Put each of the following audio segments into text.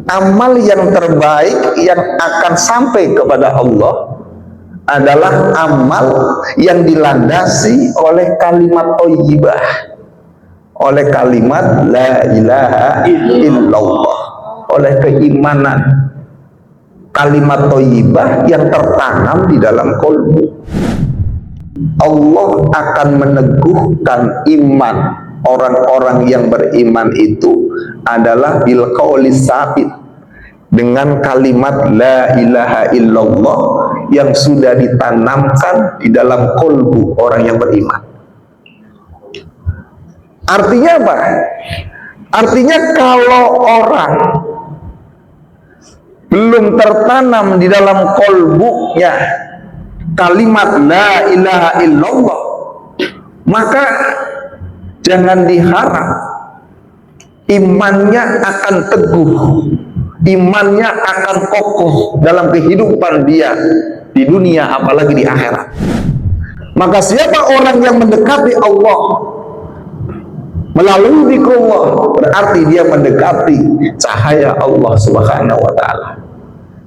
amal yang terbaik yang akan sampai kepada Allah adalah amal yang dilandasi oleh kalimat thayyibah, oleh kalimat la ilaha illallah, oleh keimanan, kalimat thayyibah yang tertanam di dalam qalbu. Allah akan meneguhkan iman orang-orang yang beriman itu adalah bil qaulis sabit, dengan kalimat la ilaha illallah yang sudah ditanamkan di dalam qalbu orang yang beriman. Artinya apa? Artinya kalau orang belum tertanam di dalam qalbunya kalimat la ilaha illallah, maka jangan diharap imannya akan teguh, imannya akan kokoh dalam kehidupan dia di dunia apalagi di akhirat. Maka siapa orang yang mendekati Allah melalui zikrullah, berarti dia mendekati cahaya Allah Subhanahu wa taala.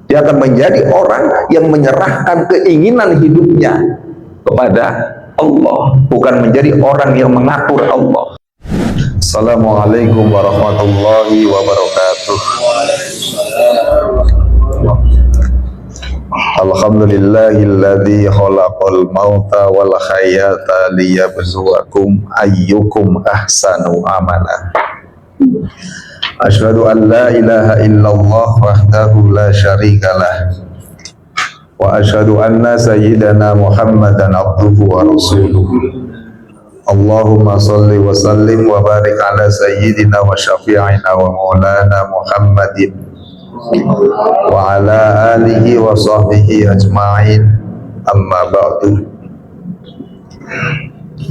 Dia akan menjadi orang yang menyerahkan keinginan hidupnya kepada Allah, bukan menjadi orang yang mengatur Allah. Assalamualaikum warahmatullahi wabarakatuh. Alhamdulillahilladzi khalaqal mauta wal hayata liyabluwakum ayyukum ahsanu amala. Asyhadu an la ilaha illallah wahdahu la syarikalah wa asyhadu anna sayyidana Muhammadan abduhu wa rasuluh. Allahumma salli wa sallim wa barik ala sayyidina wa syafi'ina wa maulana Muhammadin wa ala alihi wa sahbihi ajma'in, amma ba'du.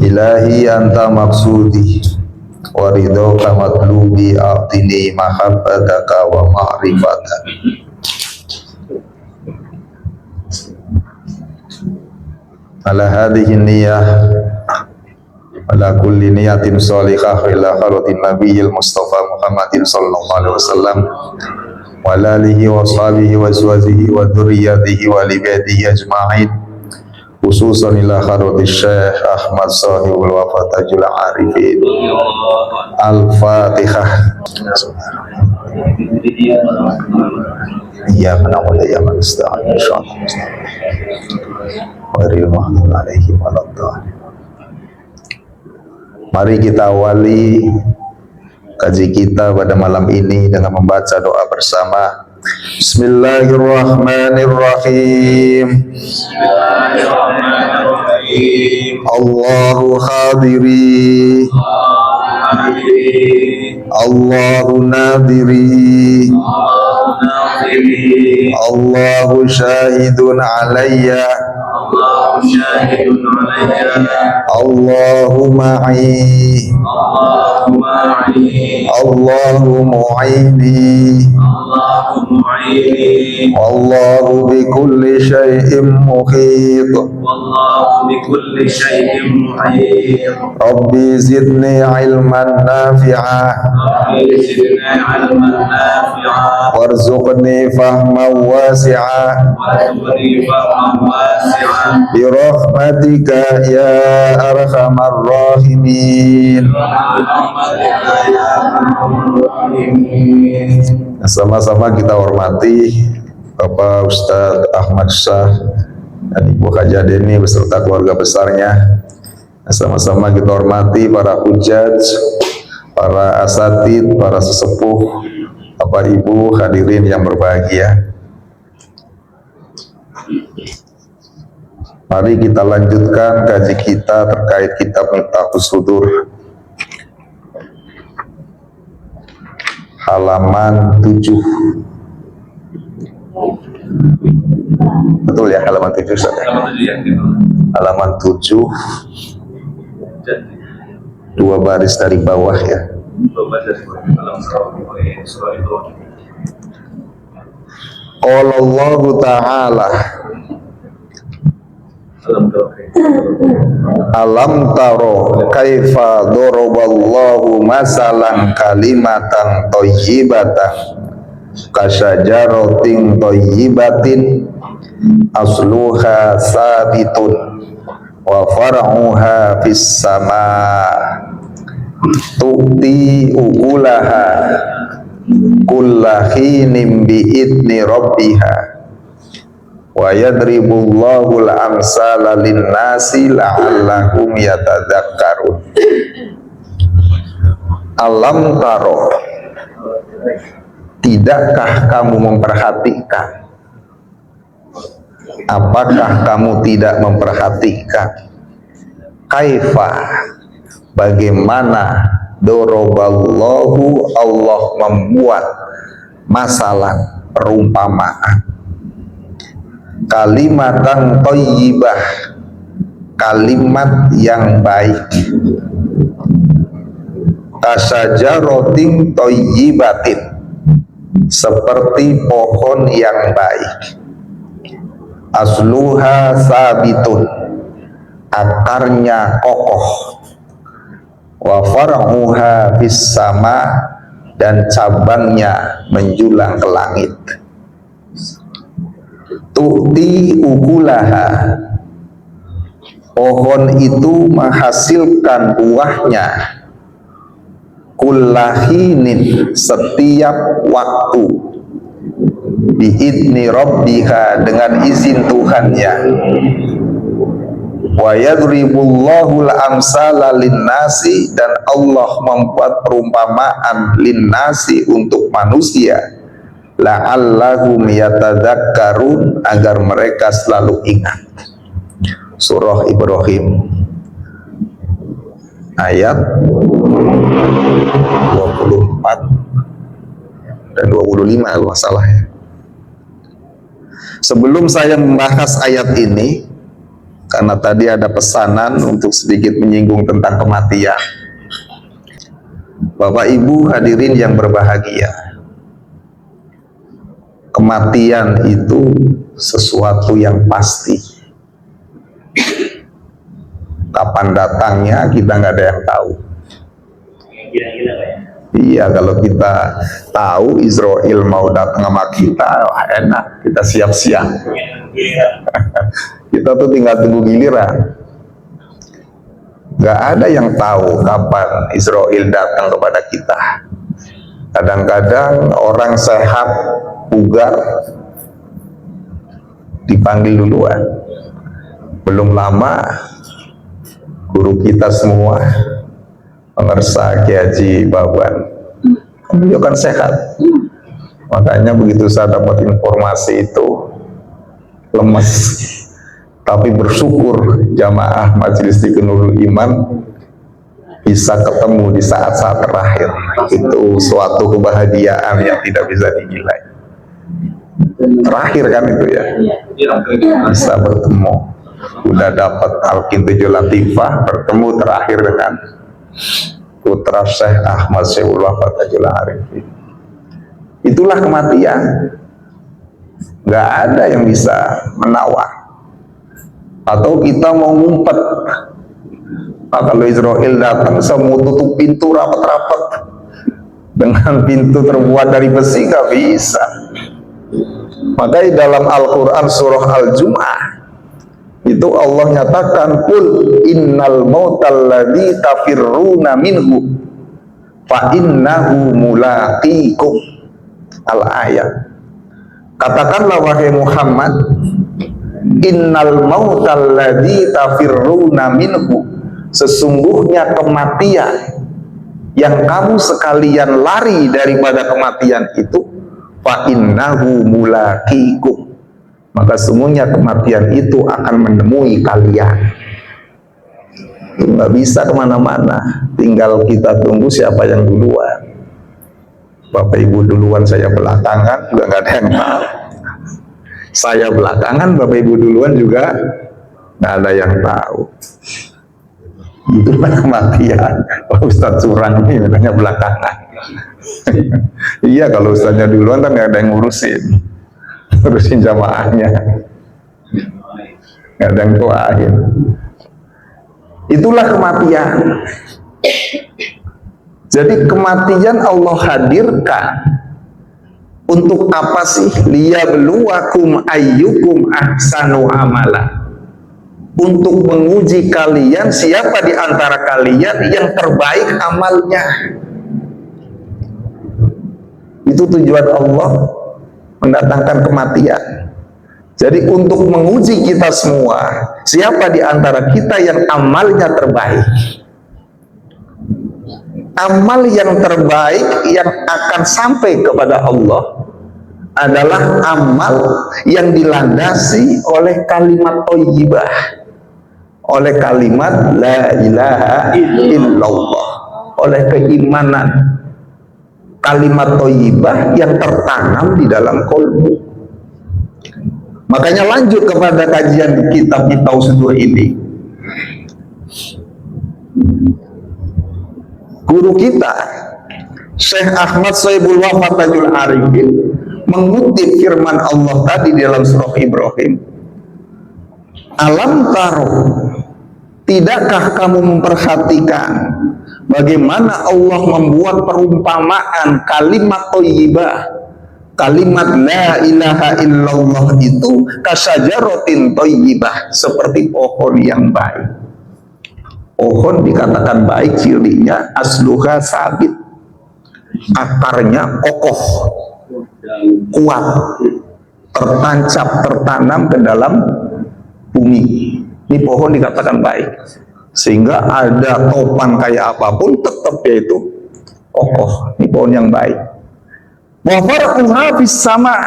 Ilahi anta maksudi wa ridhoka matlubi, a'tini mahabbataka wa ma'rifata. Ala hadhihi niyah ala kulli niyatin salihah ila kharatin nabiyil mustafa Muhammadin sallallahu alaihi wasallam wa ala alihi wa sahbihi wa azwajihi wa dhurriyyatihi wa libadihi ajma'in, khususan ila kharatis Syekh Ahmad sahibul wafatajul arifin. Al-Fatihah. Ya na'budu wa iyyaka nasta'in, ghairil maghdubi 'alaihim waladdallin. Mari kita awali kaji kita pada malam ini dengan membaca doa bersama. Bismillahirrahmanirrahim. Allahu hadiri, Allahu nadiri, Allahu syahidun alayya, Allahu ma'i, Allahu mu'ini, Wallahu bi kulli syai'in muhit, Rabbi zidni ilman nafi'ah, warzuqni fahman wasi'ah, bi rahmatika ya arhamar rahimin. Sama-sama kita hormati Bapak Ustadz Ahmad Syah dan Ibu Haja Deni beserta keluarga besarnya. Sama-sama kita hormati para hujaj, para asatid, para sesepuh, Bapak Ibu hadirin yang berbahagia. Mari kita lanjutkan kaji kita terkait kitab Miftahus Sudur, halaman 7. Betul ya, halaman 7 Ustaz? Halaman 7, 2 baris dari bawah ya. Qala Allah Ta'ala, alam taro kaifa daraballahu masalan kalimatan thayyibatan kasyajaratin thayyibatin asluha sabitun wa far'uha fis sama tu'ti ukulaha kullahinin bi'idni rabbiha wa yadribullahu al-amsala linnasi la'allahum yatadzakkarun. Alam taro, tidakkah kamu memperhatikan? Apakah kamu tidak memperhatikan? Kaifa, bagaimana doroballahu, Allah membuat masalah perumpamaan, kalimatan thayyibah, kalimat yang baik, kasajaratin thayyibatin, seperti pohon yang baik, asluha sabitun, akarnya kokoh, wa far'uha fis sama, dan cabangnya menjulang ke langit. Tu'ti ukulaha, pohon itu menghasilkan buahnya, kullahinin, setiap waktu, bi'idni rabbiha, dengan izin Tuhannya, wa yadribullahu al-amsala linnasi, dan Allah membuat perumpamaan linnasi, untuk manusia, la'allahum yatadzakkarun, agar mereka selalu ingat. Surah Ibrahim ayat 24 dan 25 kalau salah ya. Sebelum saya membahas ayat ini, karena tadi ada pesanan untuk sedikit menyinggung tentang kematian, Bapak Ibu hadirin yang berbahagia, kematian itu sesuatu yang pasti. Kapan datangnya kita nggak ada yang tahu. Iya, kalau kita tahu Israel mau datang sama kita, wah, enak, kita siap-siap. Kita tuh tinggal tunggu giliran. Nggak ada yang tahu kapan Israel datang kepada kita. Kadang-kadang orang sehat, bugar, dipanggil duluan. Belum lama guru kita semua, Pengersa Kiai Haji Baban, beliau kan sehat. Makanya begitu saya dapat informasi itu lemes, tapi bersyukur jamaah Majelis Nurul Iman bisa ketemu di saat-saat terakhir. Itu suatu kebahagiaan yang tidak bisa dinilai. Terakhir kan itu ya, bisa bertemu. Udah dapat Alkin 7 Latifah, bertemu terakhir dengan putra Syekh Ahmad Syekhullah Fatajul Arifin. Itulah kematian. Gak ada yang bisa menawar. Atau kita mau ngumpet, kalau Israel datang saya mau tutup pintu rapat-rapat dengan pintu terbuat dari besi, gak bisa. Makanya dalam Al-Quran surah Al-Jum'ah itu Allah nyatakan, qul innal mautal ladzi tafirruna minhu fa innahu mulaqikum, al-ayat. Katakanlah wahai Muhammad, innal mautal ladzi tafirruna minhu, sesungguhnya kematian yang kamu sekalian lari daripada kematian itu, fa innahu mulaqikum, maka sesungguhnya kematian itu akan menemui kalian. Nggak bisa kemana-mana, tinggal kita tunggu siapa yang duluan. Bapak Ibu duluan, saya belakangan, juga nggak ada yang tahu. Saya belakangan, Bapak Ibu duluan juga nggak ada yang tahu. Itulah kematian. Ustadz curang ini katanya belakangan. Iya, kalau Ustadznya duluan kan nggak ada yang ngurusin jamaahnya, nggak ada yang doain. Itulah kematian. Jadi kematian Allah hadirkan Untuk apa sih? Liyabluwakum ayyukum ahsanu amala. Untuk menguji kalian siapa di antara kalian yang terbaik amalnya. Itu tujuan Allah mendatangkan kematian. Jadi untuk menguji kita semua, siapa di antara kita yang amalnya terbaik. Amal yang terbaik yang akan sampai kepada Allah adalah amal yang dilandasi oleh kalimat thayyibah, oleh kalimat la ilaha illallah, oleh keimanan, kalimat thayyibah yang tertanam di dalam kolbu. Makanya lanjut kepada kajian kitab Miftahus Sudur ini. Guru kita Syekh Ahmad Soebul Wafa Tajul Arifin mengutip firman Allah tadi di dalam surah Ibrahim. Alam taro, tidakkah kamu memperhatikan bagaimana Allah membuat perumpamaan kalimat thayyibah, kalimat la ilaha illallah itu kasajaratin thayyibah, seperti pohon yang baik. Pohon dikatakan baik cirinya asluha sabit, akarnya kokoh, kuat, tertancap, tertanam ke dalam bumi. Ini pohon dikatakan baik, sehingga ada topan kayak apapun tetap yaitu kokoh. Ini pohon yang baik. Wafarquha fis sama,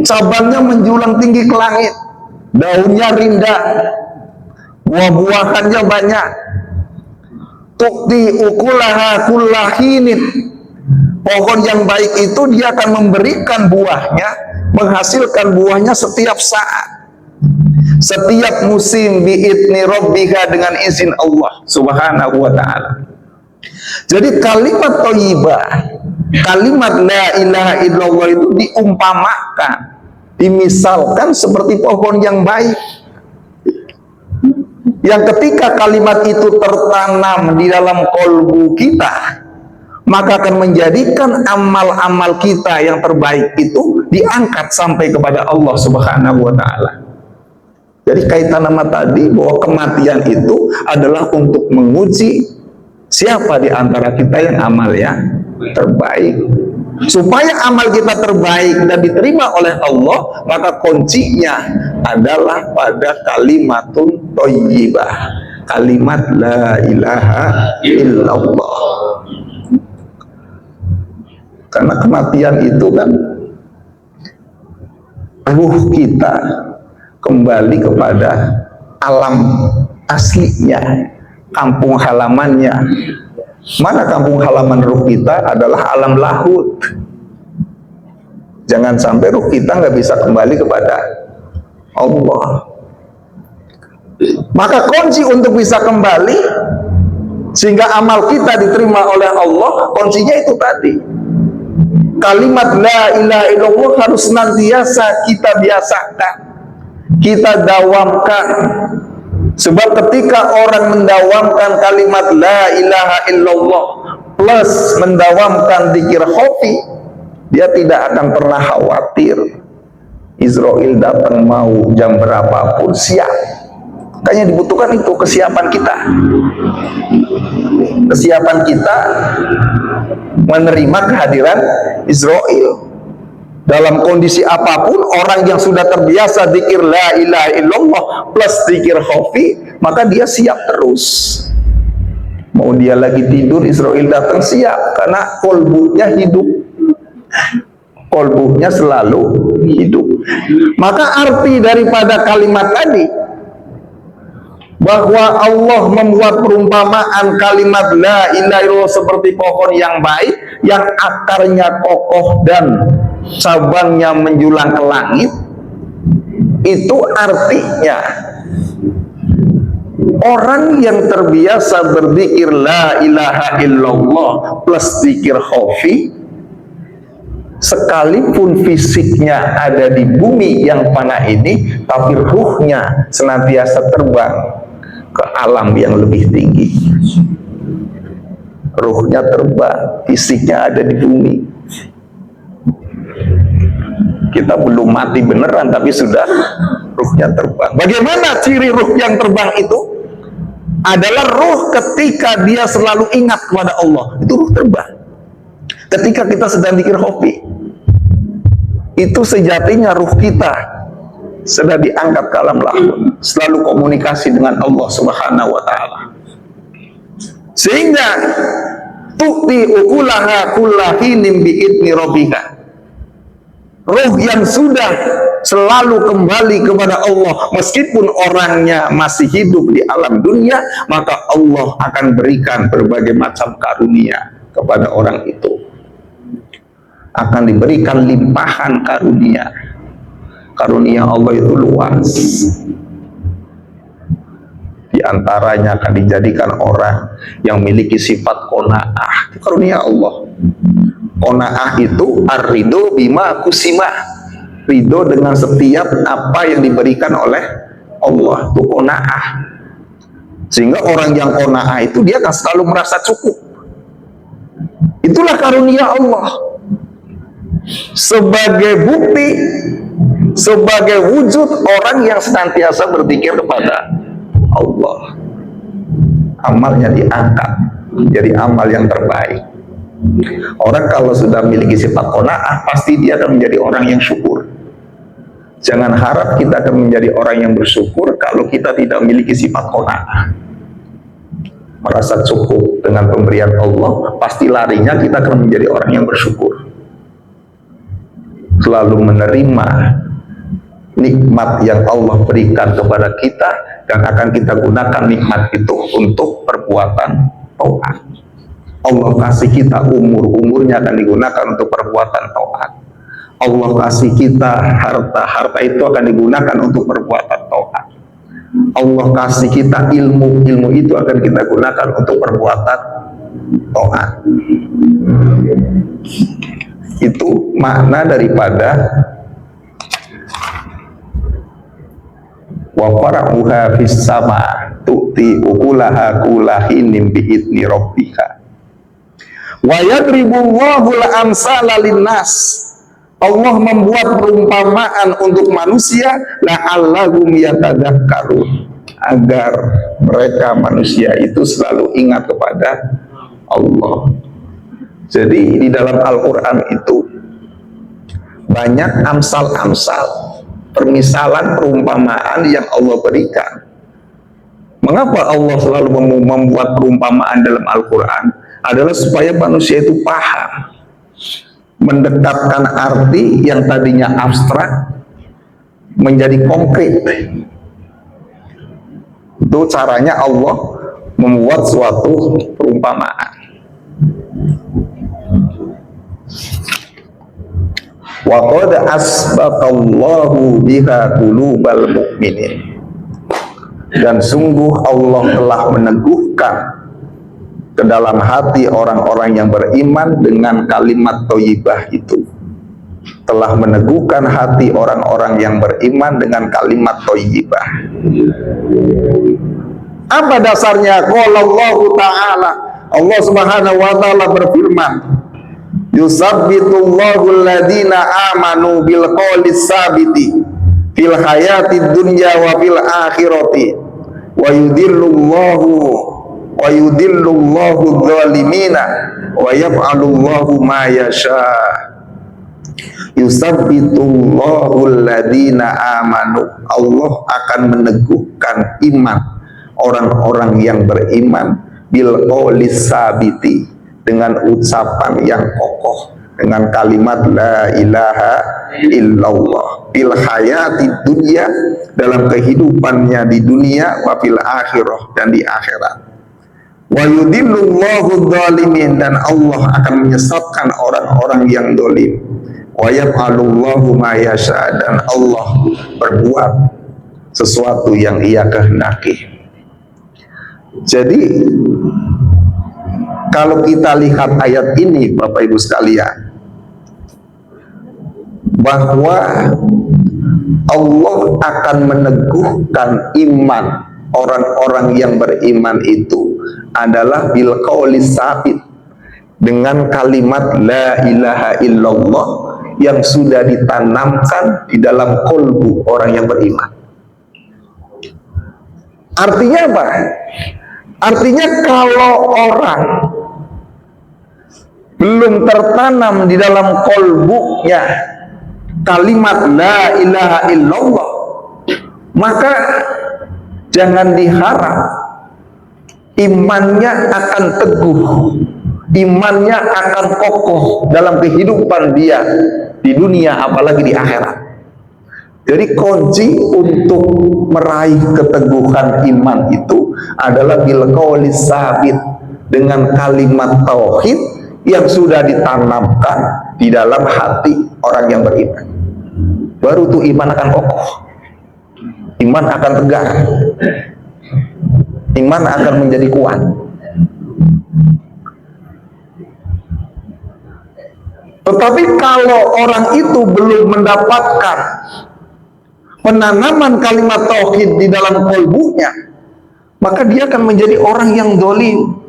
cabangnya menjulang tinggi ke langit, daunnya rindang, buah-buahannya banyak. Tukti ukulaha kullahinin, pohon yang baik itu dia akan memberikan buahnya, menghasilkan buahnya setiap saat, setiap musim, bi'idni rabbiha, dengan izin Allah subhanahu wa ta'ala. Jadi kalimat thayyibah, kalimat la ilaha illallah itu diumpamakan, dimisalkan seperti pohon yang baik, yang ketika kalimat itu tertanam di dalam kolbu kita, maka akan menjadikan amal-amal kita yang terbaik itu diangkat sampai kepada Allah subhanahu wa ta'ala. Jadi kaitan nama tadi bahwa kematian itu adalah untuk menguji siapa di antara kita yang amalnya terbaik. Supaya amal kita terbaik dan diterima oleh Allah, maka kuncinya adalah pada kalimatun thayyibah, kalimat la ilaha illallah. Karena kematian itu kan ruh kita kembali kepada alam aslinya, kampung halamannya. Mana kampung halaman ruh kita? Adalah alam lahut. Jangan sampai ruh kita nggak bisa kembali kepada Allah. Maka kunci untuk bisa kembali sehingga amal kita diterima oleh Allah, kuncinya itu tadi. Kalimat la ilaha illallah harus senantiasa kita biasakan, kita dawamkan. Sebab ketika orang mendawamkan kalimat la ilaha illallah plus mendawamkan dzikir khafi, dia tidak akan pernah khawatir Israel datang mau jam berapapun, siap. Makanya dibutuhkan itu kesiapan kita. Kesiapan kita menerima kehadiran Israel. Dalam kondisi apapun, orang yang sudah terbiasa dzikir la ilaha illallah plus dzikir khafi, maka dia siap terus. Mau dia lagi tidur, Israel datang, siap, karena kolbunya hidup. Kolbunya selalu hidup. Maka arti daripada kalimat tadi, bahwa Allah membuat perumpamaan kalimat la ilaha illallah seperti pohon yang baik, yang akarnya kokoh dan cabangnya menjulang ke langit, itu artinya orang yang terbiasa berzikir la ilaha illallah plus zikir khafi, sekalipun fisiknya ada di bumi yang fana ini, tapi ruhnya senantiasa terbang ke alam yang lebih tinggi. ruhnya terbang, fisiknya ada di bumi. Kita belum mati beneran, tapi sudah ruhnya terbang. Bagaimana ciri ruh yang terbang itu? Adalah ruh ketika dia selalu ingat kepada Allah. Itu ruh terbang. Ketika kita sedang zikir hobi, itu sejatinya ruh kita sedang diangkat ke alam lahir, selalu komunikasi dengan Allah Subhanahu wa Ta'ala. Sehingga tu'ti ukulaha kullahinin bi'idni rabbika. Ruh yang sudah selalu kembali kepada Allah, meskipun orangnya masih hidup di alam dunia, maka Allah akan berikan berbagai macam karunia kepada orang itu. Akan diberikan limpahan karunia. Karunia Allah itu luas. Di antaranya akan dijadikan orang yang memiliki sifat qanaah. Karunia Allah. Qanaah itu ar-ridho bima kusima, ridho dengan setiap apa yang diberikan oleh Allah. Itu qanaah. Sehingga orang yang qanaah itu dia akan selalu merasa cukup. Itulah karunia Allah. Sebagai bukti, sebagai wujud orang yang senantiasa berzikir kepada Allah, amalnya diangkat menjadi amal yang terbaik. Orang kalau sudah memiliki sifat qanaah, pasti dia akan menjadi orang yang syukur. Jangan harap kita akan menjadi orang yang bersyukur kalau kita tidak memiliki sifat qanaah. Merasa cukup dengan pemberian Allah, pasti larinya kita akan menjadi orang yang bersyukur. Selalu menerima nikmat yang Allah berikan kepada kita, dan akan kita gunakan nikmat itu untuk perbuatan taat. Allah kasih kita umurnya akan digunakan untuk perbuatan taat. Allah kasih kita harta itu akan digunakan untuk perbuatan taat. Allah kasih kita ilmu itu akan kita gunakan untuk perbuatan taat. Itu makna daripada wa fara'uha fis sama tu'ti ukulaha kullahin bi'idni rabbika wa yadribullahu al-amsala linnas. Allah membuat perumpamaan untuk manusia la'allahum yatadzakkarun, agar mereka manusia itu selalu ingat kepada Allah. Jadi di dalam Al-Quran itu banyak amsal-amsal, permisalan, perumpamaan yang Allah berikan. Mengapa Allah selalu membuat perumpamaan dalam Al-Quran? Adalah supaya manusia itu paham, mendekatkan arti yang tadinya abstrak menjadi konkret. Itu caranya Allah membuat suatu perumpamaan. Wa qad asbaqallahu biha qulubal mu'minin, dan sungguh Allah telah meneguhkan ke dalam hati orang-orang yang beriman dengan kalimat thayyibah itu. Telah meneguhkan hati orang-orang yang beriman dengan kalimat thayyibah. Apa dasarnya? Qala Allah Ta'ala, Allah Subhanahu wa Ta'ala berfirman, yusabbitullahu alladhina amanu bil qawlis sabiti fil hayatid dunya wa fil akhirati wa yudillullahu adh-dhalimina wa yaf'alullahu ma yasha. Yusabbitullahu alladhina amanu, Allah akan meneguhkan iman orang-orang yang beriman bil qawlis sabiti, dengan ucapan yang kokoh, dengan kalimat la ilaha illallah fil hayati dunya, dalam kehidupannya di dunia, wa fil akhirah, dan di akhirat. Wa yudillullahu dzalimin, dan Allah akan menyesatkan orang-orang yang zalim. Wa yaf'alullahu ma yasha, dan Allah berbuat sesuatu yang Ia kehendaki. Jadi kalau kita lihat ayat ini, Bapak Ibu sekalian, bahwa Allah akan meneguhkan iman orang-orang yang beriman itu adalah bil qaulis sabit, dengan kalimat la ilaha illallah yang sudah ditanamkan di dalam kolbu orang yang beriman. Artinya apa? Artinya kalau orang belum tertanam di dalam kolbunya kalimat la ilaha illallah, maka jangan diharap imannya akan teguh, imannya akan kokoh dalam kehidupan dia di dunia apalagi di akhirat. Jadi kunci untuk meraih keteguhan iman itu adalah bil qauli sabit, dengan kalimat tauhid yang sudah ditanamkan di dalam hati orang yang beriman. Baru tuh iman akan kokoh, iman akan tegar, iman akan menjadi kuat. Tetapi kalau orang itu belum mendapatkan penanaman kalimat tauhid di dalam kolbunya, maka dia akan menjadi orang yang dolim,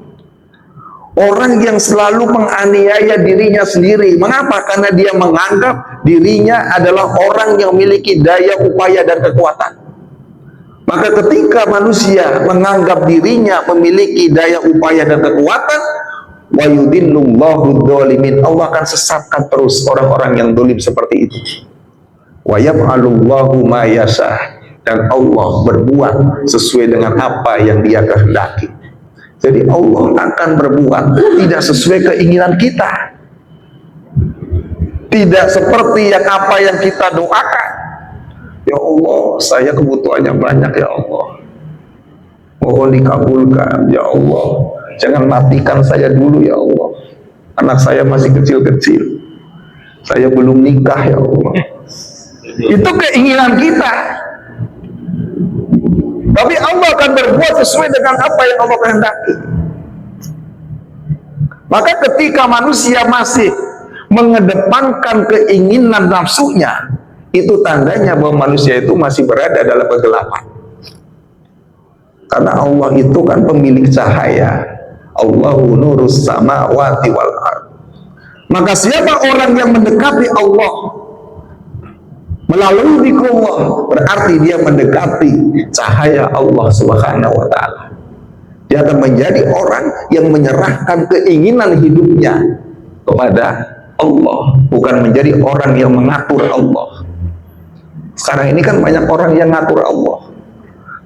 orang yang selalu menganiaya dirinya sendiri. Mengapa? Karena dia menganggap dirinya adalah orang yang memiliki daya upaya dan kekuatan. Maka ketika manusia menganggap dirinya memiliki daya upaya dan kekuatan, wa yudillullahu dzalimin, Allah akan sesatkan terus orang-orang yang dolim seperti itu. Wa yaf'alullahu ma yasha, dan Allah berbuat sesuai dengan apa yang Dia kehendaki. Jadi Allah akan berbuat tidak sesuai keinginan kita, tidak seperti yang apa yang kita doakan. Ya Allah, saya kebutuhannya banyak ya Allah, mohon dikabulkan ya Allah, jangan matikan saya dulu ya Allah, anak saya masih kecil-kecil, saya belum nikah ya Allah. Itu keinginan kita, tapi Allah akan berbuat sesuai dengan apa yang Allah kehendaki. Maka ketika manusia masih mengedepankan keinginan nafsunya, itu tandanya bahwa manusia itu masih berada dalam kegelapan. Karena Allah itu kan pemilik cahaya. Allahu nurus samawati wal ard. Maka siapa orang yang mendekati Allah melalui zikrullah, berarti dia mendekati cahaya Allah Subhanahu wa ta'ala. Dia akan menjadi orang yang menyerahkan keinginan hidupnya kepada Allah, bukan menjadi orang yang mengatur Allah. Sekarang ini kan banyak orang yang ngatur Allah,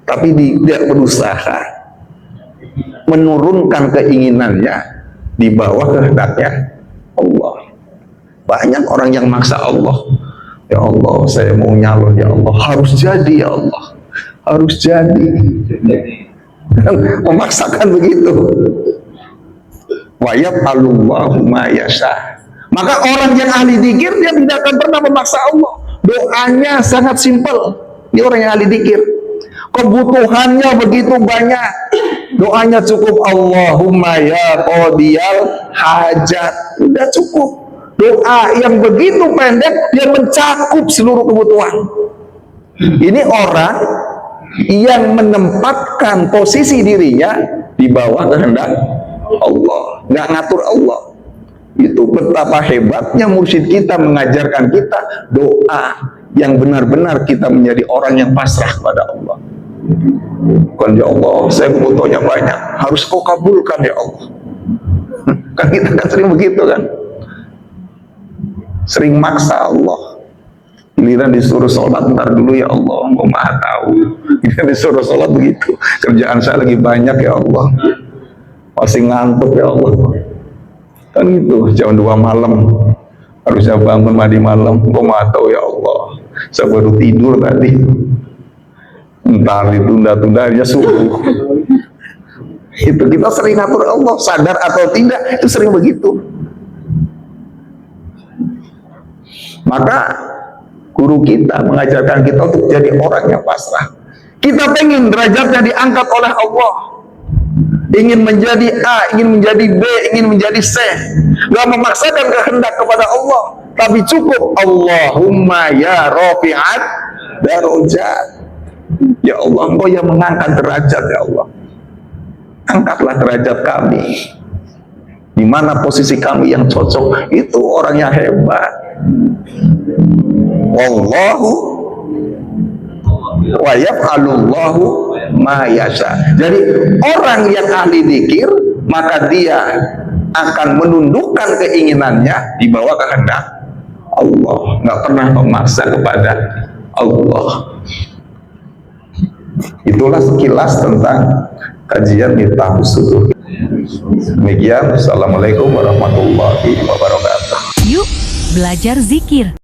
tapi tidak berusaha menurunkan keinginannya di bawah kehendaknya Allah. Banyak orang yang maksa Allah. Ya Allah, saya mau nyalon ya Allah, harus jadi ya Allah, harus jadi. Memaksakan begitu. Wa yaf'alullahu ma yasha. Maka orang yang ahli dzikir dia tidak akan pernah memaksa Allah. Doanya sangat simpel. Dia orang yang ahli dzikir. Kebutuhannya begitu banyak. Doanya cukup Allahumma ya qadiyal hajat. Udah cukup. Doa yang begitu pendek dia mencakup seluruh kebutuhan. Ini orang yang menempatkan posisi dirinya di bawah kehendak Allah, nggak ngatur Allah. Itu betapa hebatnya mursyid kita mengajarkan kita doa yang benar-benar kita menjadi orang yang pasrah kepada Allah. Bukan ya Allah, saya butuhnya banyak, harus kau kabulkan ya Allah. Kan kita kan sering begitu kan, sering maksa Allah. Giliran disuruh sholat, ntar dulu ya Allah, engkau maha tahu. Giliran disuruh sholat begitu, kerjaan saya lagi banyak ya Allah, masih ngantuk ya Allah. Kan gitu, jam 2 malam harusnya bangun mandi malam, engkau maha tahu ya Allah, saya baru tidur tadi. Ntar ditunda-tunda aja subuh. Itu kita sering ngatur Allah, sadar atau tidak, itu sering begitu. Maka guru kita mengajarkan kita untuk jadi orang yang pasrah. Kita pengen derajatnya diangkat oleh Allah, ingin menjadi A, ingin menjadi B, ingin menjadi C, gak memaksakan kehendak kepada Allah, tapi cukup Allahumma ya rafi'at darajat. Ya Allah, engkau yang mengangkat derajat ya Allah, angkatlah derajat kami. Di mana posisi kamu yang cocok, itu orang yang hebat. Wallahu wa yaf'alullahu ma yasha. Jadi orang yang ahli dzikir, maka dia akan menundukkan keinginannya di bawah kehendak Allah, nggak pernah memaksa kepada Allah. Itulah sekilas tentang kajian Miftahus Sudur. Demikian, assalamualaikum warahmatullahi wabarakatuh. Yuk belajar zikir.